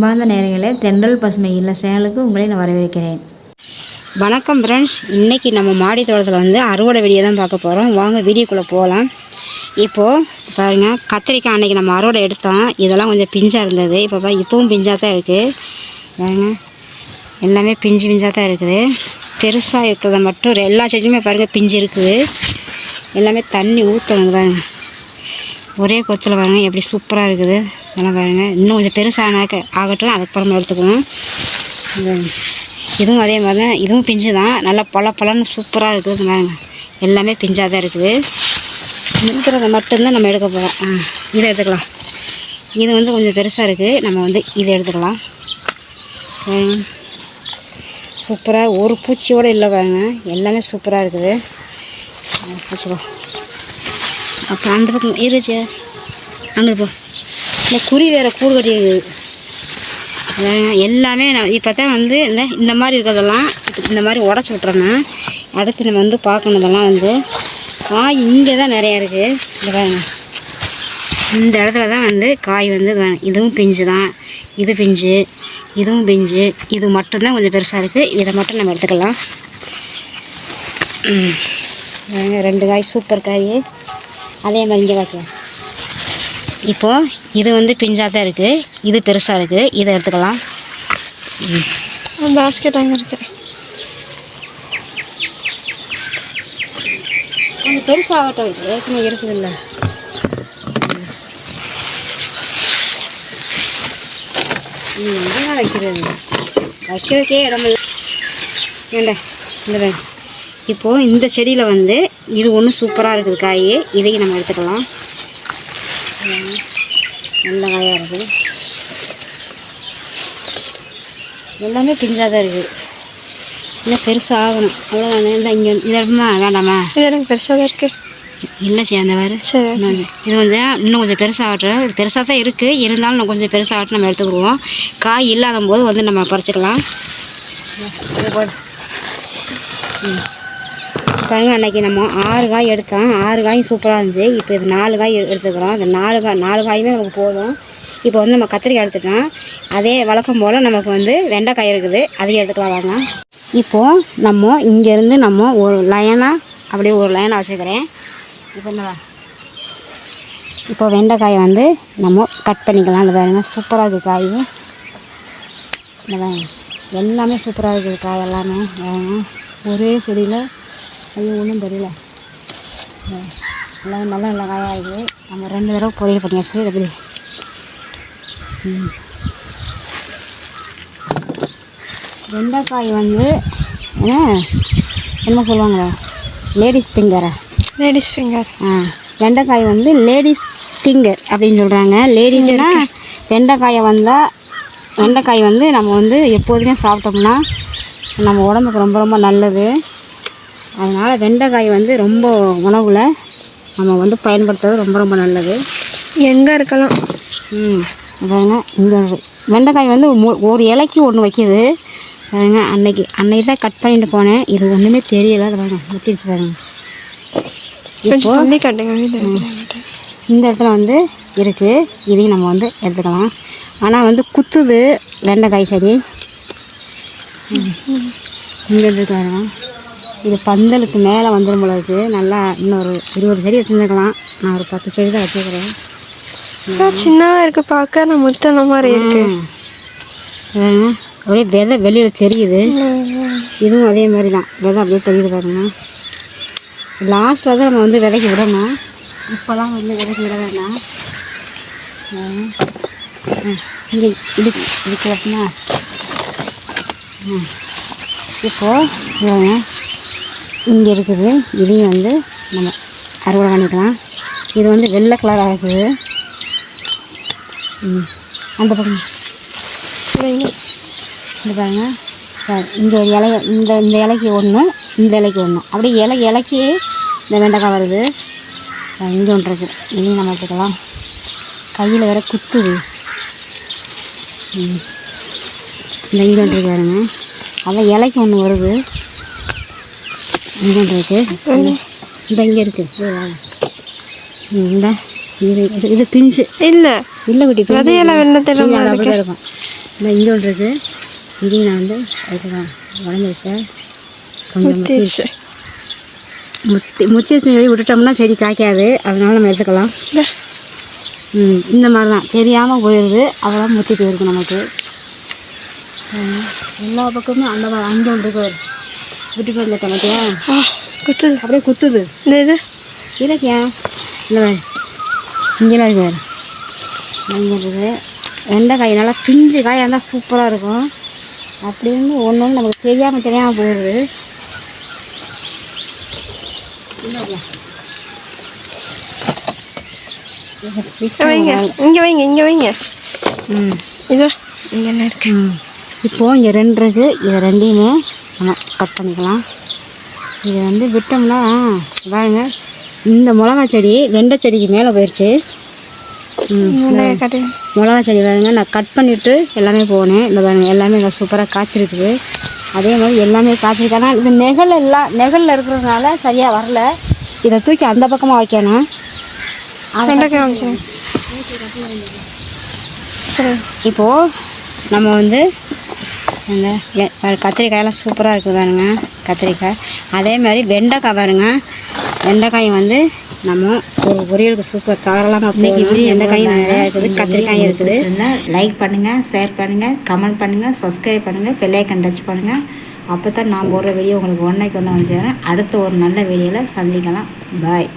அன்பார்ந்த நேயர்களே, தென்றல் பசுமை இல்ல சேனலுக்கு உங்களை நான் வரவேற்கிறேன். வணக்கம் ஃப்ரெண்ட்ஸ். இன்றைக்கி நம்ம மாடி தோட்டத்தில் வந்து அறுவடை வீடியோ தான் பார்க்க போகிறோம். வாங்க வீடியோக்குள்ளே போகலாம். இப்போது பாருங்கள், கத்திரிக்காய் அன்றைக்கி நம்ம அறுவடை எடுத்தோம். இதெல்லாம் கொஞ்சம் பிஞ்சாக இருந்தது. இப்போவும் பிஞ்சாக தான் இருக்குது. பாருங்கள், எல்லாமே பிஞ்சாக தான் இருக்குது. பெருசாக இருக்கிறத மட்டும் எல்லா செடியுமே பாருங்கள் பிஞ்சு இருக்குது. எல்லாமே தண்ணி ஊற்றணும் பாருங்கள். ஒரே கொத்தில் பாருங்கள் எப்படி சூப்பராக இருக்குது. அதெல்லாம் பாருங்கள், இன்னும் கொஞ்சம் பெருசாக ஆகட்டும், அதுக்கப்புறமா எடுத்துக்கணும். இதுவும் அதே மாதிரி தான், இதுவும் பிஞ்சு தான். நல்லா பழன்னு சூப்பராக இருக்குது பாருங்கள். எல்லாமே பிஞ்சாக தான் இருக்குது. இருக்கிறத மட்டும்தான் நம்ம எடுக்க போகிறோம். இதை எடுத்துக்கலாம். இது வந்து கொஞ்சம் பெருசாக இருக்குது. நம்ம வந்து இதை எடுத்துக்கலாம். சூப்பராக ஒரு பூச்சியோடு இல்லை பாருங்க. எல்லாமே சூப்பராக இருக்குது. வச்சுக்கோ. அப்புறம் அந்த பக்கம் இருந்துச்சு, அங்கே போ. இந்த குருவி வேறு கூடு கட்டி இருக்குது. எல்லாமே நான் இப்போ தான் வந்து இந்த மாதிரி இருக்கிறதெல்லாம் இந்த மாதிரி உடச்சி விட்றோன்னா அடுத்து நம்ம வந்து பார்க்கணுதெல்லாம் வந்து காய் இங்கே தான் நிறையா இருக்குது. இந்த பாருங்க, இந்த இடத்துல தான் வந்து காய் வந்து இதுவும் பிஞ்சு தான். இது பிஞ்சு, இதுவும் பிஞ்சு. இது மட்டும்தான் கொஞ்சம் பெருசாக இருக்குது. இதை மட்டும் நம்ம எடுத்துக்கலாம். ரெண்டு காய் சூப்பர் காய். அதே மாதிரி இங்கே காய்ச்சலாம். இப்போது இது வந்து பிஞ்சாக தான் இருக்குது. இது பெருசாக இருக்குது. இதை எடுத்துக்கலாம். பாஸ்கெட் அங்கே இருக்கு. கொஞ்சம் பெருசாகட்டும். ஏற்கனவே இருக்குது இல்லை. எங்கே வைக்கிறதுக்கே இடம் வேண்ட. இந்த இப்போது இந்த செடியில் வந்து இது ஒன்று சூப்பராக இருக்குது காய். இதையும் நம்ம எடுத்துக்கலாம். நல்ல காயாக இருக்குது. எல்லாமே பிஞ்சாக தான் இருக்குது. இன்னும் பெருசாக ஆகணும். அவ்வளோதான். இங்கே இதமா வேண்டாமா? இது எனக்கு பெருசாக தான் இருக்குது. இல்லை சேர்ந்த வேறு. சரி, இது வந்து இன்னும் கொஞ்சம் பெருசாகட்டும். இது பெருசாக தான் இருக்குது. இருந்தாலும் இன்னும் கொஞ்சம் பெருசாகட்டும் நம்ம எடுத்துக்கிடுவோம். காய் இல்லாத போது வந்து நம்ம பறிச்சுக்கலாம். இது போடு. பாருங்க, அன்றைக்கி நம்ம 6 காய் எடுத்தோம். 6 காயும் சூப்பராக இருந்துச்சு. இப்போ இது 4 காய் எடுத்துக்கிறோம். அந்த 4 காயுமே நமக்கு போதும். இப்போ வந்து நம்ம கத்திரிக்காய் எடுத்துக்கலாம். அதே வழக்கம் போல் நமக்கு வந்து வெண்டைக்காய் இருக்குது. அதையும் எடுத்துக்கலாம். வாங்க. இப்போது நம்ம இங்கேருந்து நம்ம ஒரு லைனாக அப்படியே ஒரு லைனாக வச்சுக்கிறேன். இப்போ என்ன, இப்போ வெண்டைக்காயை வந்து நம்ம கட் பண்ணிக்கலாம். அந்த பாருங்க, சூப்பராக இருக்குது காய். இந்த பாருங்க, எல்லாமே சூப்பராக இருக்குது காய். எல்லாமே ஒரே செடியில் அது ஒன்றும் தெரியல. எல்லாம் நல்ல காயாக இருக்குது. நம்ம 2 தடவை பொரியல் பண்ணியாச்சு. இது எப்படி வெண்டைக்காய் வந்து என்ன சொல்லுவாங்களா, லேடிஸ் ஃபிங்கரா? Ladies finger. வெண்டைக்காய் வந்து லேடிஸ் ஃபிங்கர் அப்படின்னு சொல்கிறாங்க. லேடிஸ்னால் வெண்டைக்காய் வந்து நம்ம வந்து எப்போதுமே சாப்பிட்டோம்னா நம்ம உடம்புக்கு ரொம்ப நல்லது. அதனால் வெண்டைக்காய் வந்து ரொம்ப உணவில் நம்ம வந்து பயன்படுத்துறது ரொம்ப நல்லது. எங்கே இருக்கலாம். பாருங்க, இங்கே வெண்டைக்காய் வந்து ஒரு இலைக்கு ஒன்று வைக்கிது. பாருங்க, அன்னைக்கு தான் கட் பண்ணிட்டு போனேன். இது ஒன்றுமே தெரியலை. அதை பாருங்க, வச்சிருச்சு பாருங்க. இந்த இடத்துல வந்து இருக்குது. இதையும் நம்ம வந்து எடுத்துக்கலாம். ஆனால் வந்து குத்துது வெண்டைக்காய் செடி. இங்கே எடுத்துக்கலாம். இது பந்தலுக்கு மேலே வந்துடும் போல இருக்குது. நல்லா இன்னொரு 20 செடி வச்சுருந்துக்கலாம். நான் ஒரு 10 செடி தான் வச்சுக்கிறேன். சின்னதாக இருக்குது பார்க்க. நான் முத்தன மாதிரி இருக்குது. அப்படியே விதை வெளியில் தெரியுது. இதுவும் அதே மாதிரி தான், விதை அப்படியே தெரியுது பாருங்க. லாஸ்ட்டில் தான் நம்ம வந்து விதைக்கு விடணும். இப்போலாம் வந்து விதைக்கு விட வேண்டாம். இங்கே இதுக்கு அப்படின்னா இப்போது இங்கே இருக்குது. இதையும் வந்து நம்ம அறுவடை பண்ணிக்கலாம். இது வந்து வெள்ளை கலராக இருக்குது. அந்த பக்கம் இந்த பாருங்க, இங்கே ஒரு இலை, இந்த இலைக்கு ஒன்று, இந்த இலைக்கு ஒன்று, அப்படியே இலைக்கு இந்த வெண்டைக்காய் வருது. இங்கே ஒன்று இருக்குது. இதையும் நம்ம எடுத்துக்கலாம். கையில் வேறு குத்துது. இந்த இங்கே ஒன்று இருக்கு பாருங்க. அதான் இலைக்கு ஒன்று வருது. இங்கே ஒன்று இருக்குது. இந்த இங்கே இருக்குது. இந்த இது பிஞ்சு இல்லை குட்டி, விதையெல்லாம் வெள்ளத்தில் அப்படிதான் இருக்கும். இந்த இங்கே ஒன்று இருக்குது, இதையும் நான் வந்து எடுத்துக்கலாம். வளர்ந்துருச்சு கொஞ்சம் முத்திடுச்சு. முத்தி செடி விட்டுட்டோம்னா செடி காய்க்காது, அதனால நம்ம எடுத்துக்கலாம். இந்த மாதிரி தான் தெரியாமல் போயிடுது, அவ்வளோ முத்திட்டு இருக்கும் நமக்கு. எல்லா பக்கமும் அந்த மாதிரி அங்கே ஒன்று இருக்கு, விட்டுட்டு வந்துட்டேன் பார்த்தியா, குத்துது, அப்படியே குத்துது. இந்த இது இல்லைச்சியா இல்லை வேறு இங்கெல்லாம் இருக்கு, வேறு இங்கே இருக்குது. வெண்டைக்காய் நல்லா பிஞ்சு காயாக இருந்தால் சூப்பராக இருக்கும். அப்படின்னு ஒன்று ஒன்று நமக்கு தெரியாமல் போயிடுது. வைங்க, இங்கே வைங்க, இங்கே வைங்க. இதோ இங்கே என்ன இருக்கு. இப்போது இங்கே 2 இருக்குது, இதை 2ஐயுமே நம்ம கட் பண்ணிக்கலாம். இது வந்து விட்டோம்னா பாருங்க, இந்த மிளகா செடி வெண்டை செடிக்கு மேலே போயிடுச்சு. மிளகா செடி பாருங்க, நான் கட் பண்ணிவிட்டு எல்லாமே போனேன். இந்த பாருங்க எல்லாமே இங்கே சூப்பராக காய்ச்சிருக்குது. அதே மாதிரி எல்லாமே காய்ச்சிருக்கு. ஆனால் இது நெகலில் இருக்கிறதுனால சரியாக வரல. இதை தூக்கி அந்த பக்கமாக வைக்கணும். இப்போது நம்ம வந்து இந்த கத்திரிக்காயெல்லாம் சூப்பராக இருக்குது பாருங்க, கத்திரிக்காய். அதே மாதிரி வெண்டைக்காய் பாருங்க, வெண்டைக்காய் வந்து நம்ம ஒரு பொரியலுக்கு சூப்பர் தாராளமாக போடணும். வெண்டைக்காயும் நிறையா இருக்குது, கத்திரிக்காயும் இருக்குது. லைக் பண்ணுங்கள், ஷேர் பண்ணுங்கள், கமெண்ட் பண்ணுங்கள், சப்ஸ்கிரைப் பண்ணுங்கள், பெல் ஐக்கன் டச் பண்ணுங்கள். அப்போ தான் நான் போடுற வீடியோ உங்களுக்கு ஒன்றைக்கு ஒன்று வந்து சேரும். அடுத்த ஒரு நல்ல வீடியோவில் சந்திக்கலாம். பாய்.